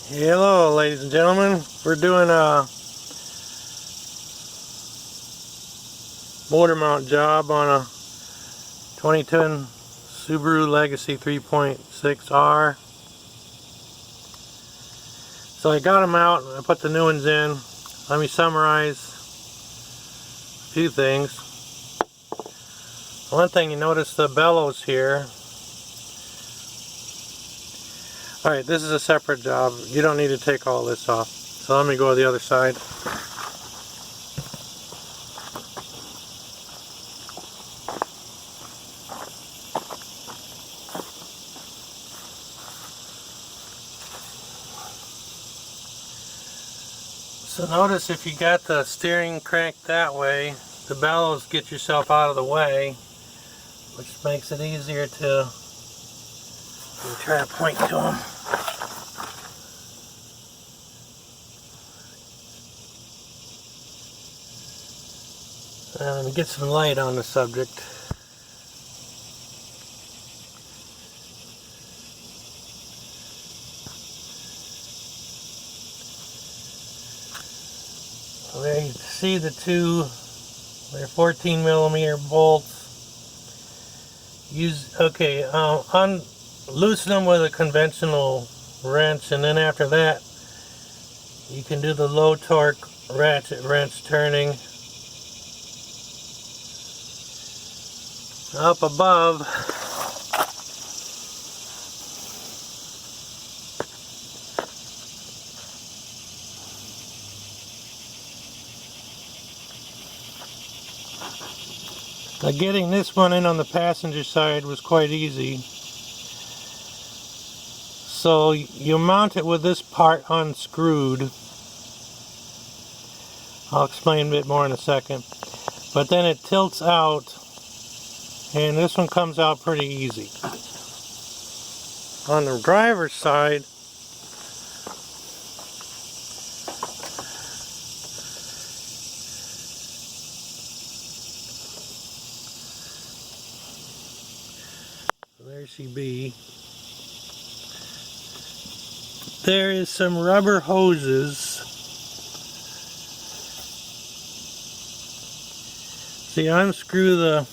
Hello ladies and gentlemen, we're doing a motor mount job on a 2010 Subaru Legacy 3.6R. So I got them out and I put the new ones in. Let me summarize a few things. One thing, you notice the bellows here. Alright, this is a separate job. You don't need to take all this off. So let me go to the other side. So notice if you got the steering cranked that way, the bellows get yourself out of the way, which makes it easier to try to point to them. Let me get some light on the subject. There you see the two, they're 14mm bolts. Loosen them with a conventional wrench, and then after that you can do the low torque ratchet wrench turning. Up above, now getting this one in on the passenger side was quite easy. So you mount it with this part unscrewed. I'll explain a bit more in a second. But then it tilts out, and this one comes out pretty easy. On the driver's side, there she be. There is some rubber hoses. See, unscrew the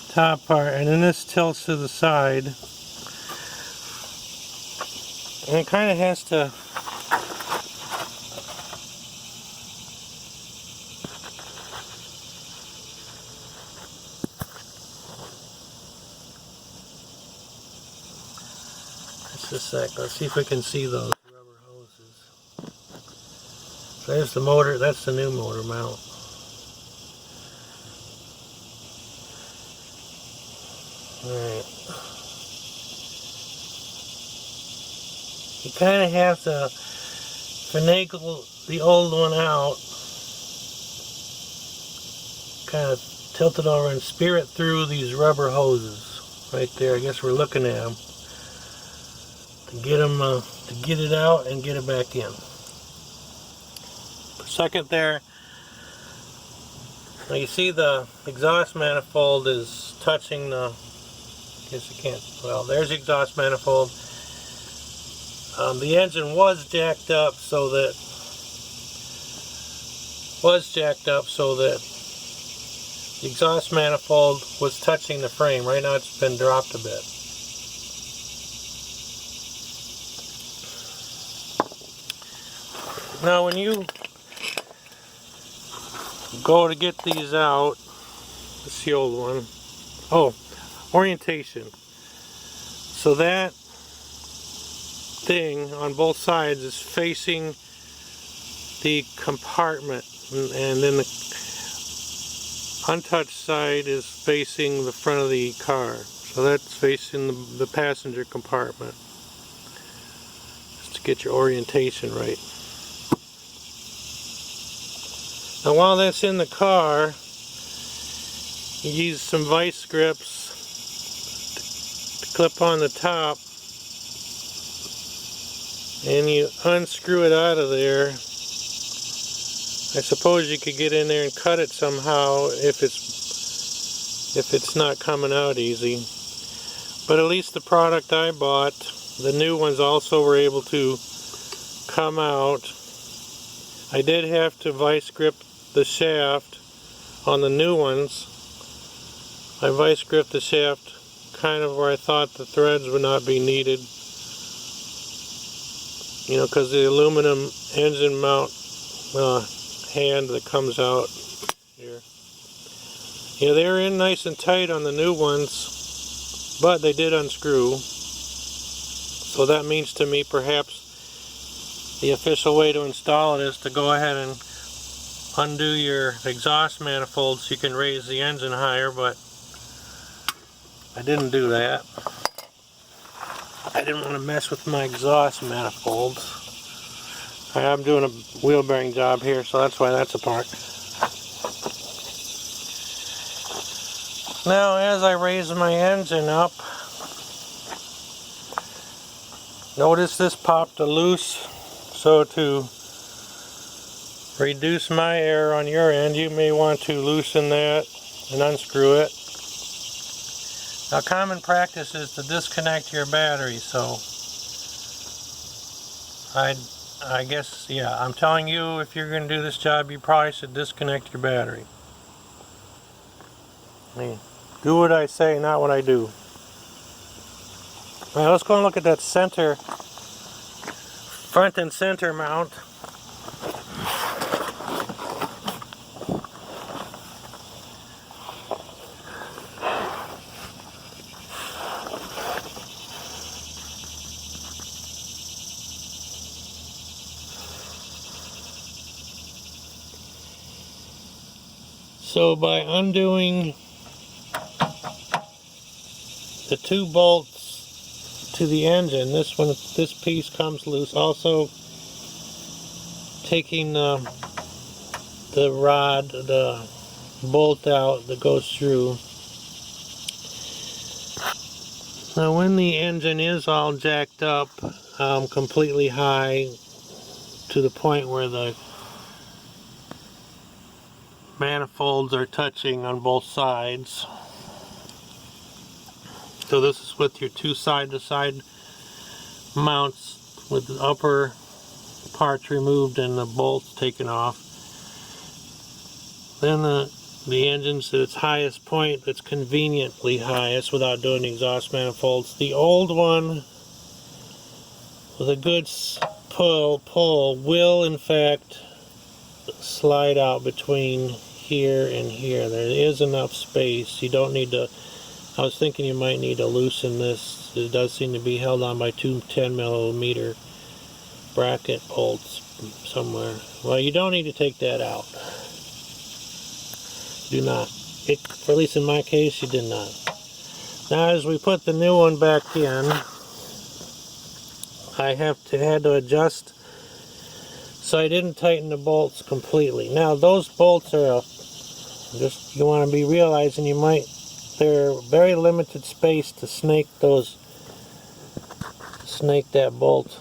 top part, and then this tilts to the side. And it kind of has to just a sec, let's see if we can see those rubber hoses. There's the motor, that's the new motor mount. Alright. You kind of have to finagle the old one out, kind of tilt it over and spear it through these rubber hoses right there. I guess we're looking at them to get it out and get it back in. For a second there, now you see the exhaust manifold is touching the, I guess you can't, well, there's the exhaust manifold. The engine was jacked up so that the exhaust manifold was touching the frame. Right now it's been dropped a bit. Now when you go to get these out, let's the old one. Oh, orientation. So that thing on both sides is facing the compartment, and then the untouched side is facing the front of the car. So that's facing the passenger compartment. Just to get your orientation right. Now while that's in the car, you use some vice grips to clip on the top, and you unscrew it out of there. I suppose you could get in there and cut it somehow if it's not coming out easy. But at least the product I bought the new ones also were able to come out. I did have to vice grip the shaft on the new ones. I vice gripped the shaft kind of where I thought the threads would not be needed. You know, because the aluminum engine mount hand that comes out here. Yeah, they were in nice and tight on the new ones, but they did unscrew. So that means to me perhaps the official way to install it is to go ahead and undo your exhaust manifold so you can raise the engine higher, but I didn't do that. I didn't want to mess with my exhaust manifolds. I'm doing a wheel bearing job here, so that's why that's apart. Now, as I raise my engine up, notice this popped loose, so to reduce my error on your end, you may want to loosen that and unscrew it. Now, common practice is to disconnect your battery, so I guess, yeah, I'm telling you, if you're going to do this job, you probably should disconnect your battery. I mean, do what I say, not what I do. Alright, let's go and look at that center, front and center mount. So by undoing the two bolts to the engine, this piece comes loose. Also taking the rod, the bolt out that goes through. Now when the engine is all jacked up completely high to the point where the manifolds are touching on both sides. So this is with your two side-to-side mounts with the upper parts removed and the bolts taken off. Then the engine's at its highest point, that's conveniently highest without doing the exhaust manifolds. The old one with a good pull will in fact slide out between here and here. There is enough space. You don't need to, I was thinking you might need to loosen this. It does seem to be held on by two 10mm bracket bolts somewhere. Well, you don't need to take that out. Do not. For at least in my case, you did not. Now as we put the new one back in, I had to adjust so I didn't tighten the bolts completely. Now those bolts are just, you want to be realizing they're very limited space to snake that bolt.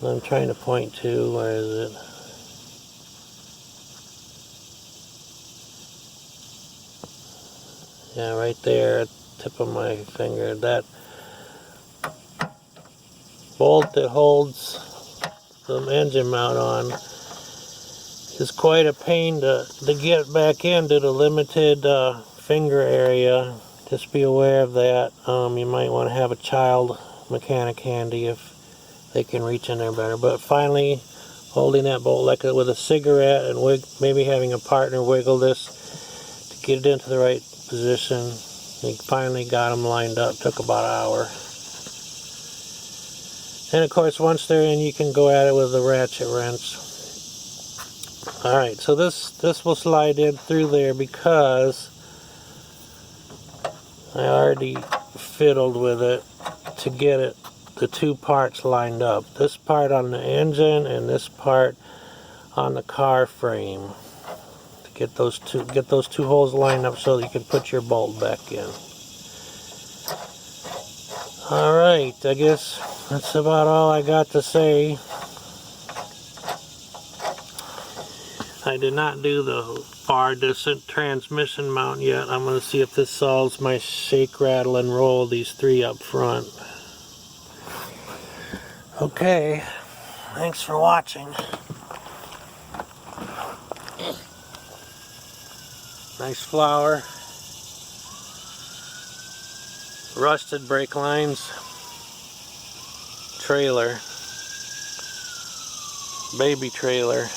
I'm trying to point to, where is it? Yeah, right there, tip of my finger. That bolt that holds the engine mount on is quite a pain to get back into the limited finger area. Just be aware of that. You might want to have a child mechanic handy if they can reach in there better. But finally, holding that bolt like with a cigarette and maybe having a partner wiggle this to get it into the right position. We finally got them lined up. Took about an hour. And of course, once they're in, you can go at it with a ratchet wrench. Alright, so this will slide in through there because I already fiddled with it to get the two parts lined up. This part on the engine and this part on the car frame. To get those two holes lined up so that you can put your bolt back in. Alright, I guess that's about all I got to say. I did not do the far distant transmission mount yet. I'm going to see if this solves my shake, rattle, and roll, these three up front. Okay, thanks for watching. Nice flower. Rusted brake lines. Trailer. Baby trailer.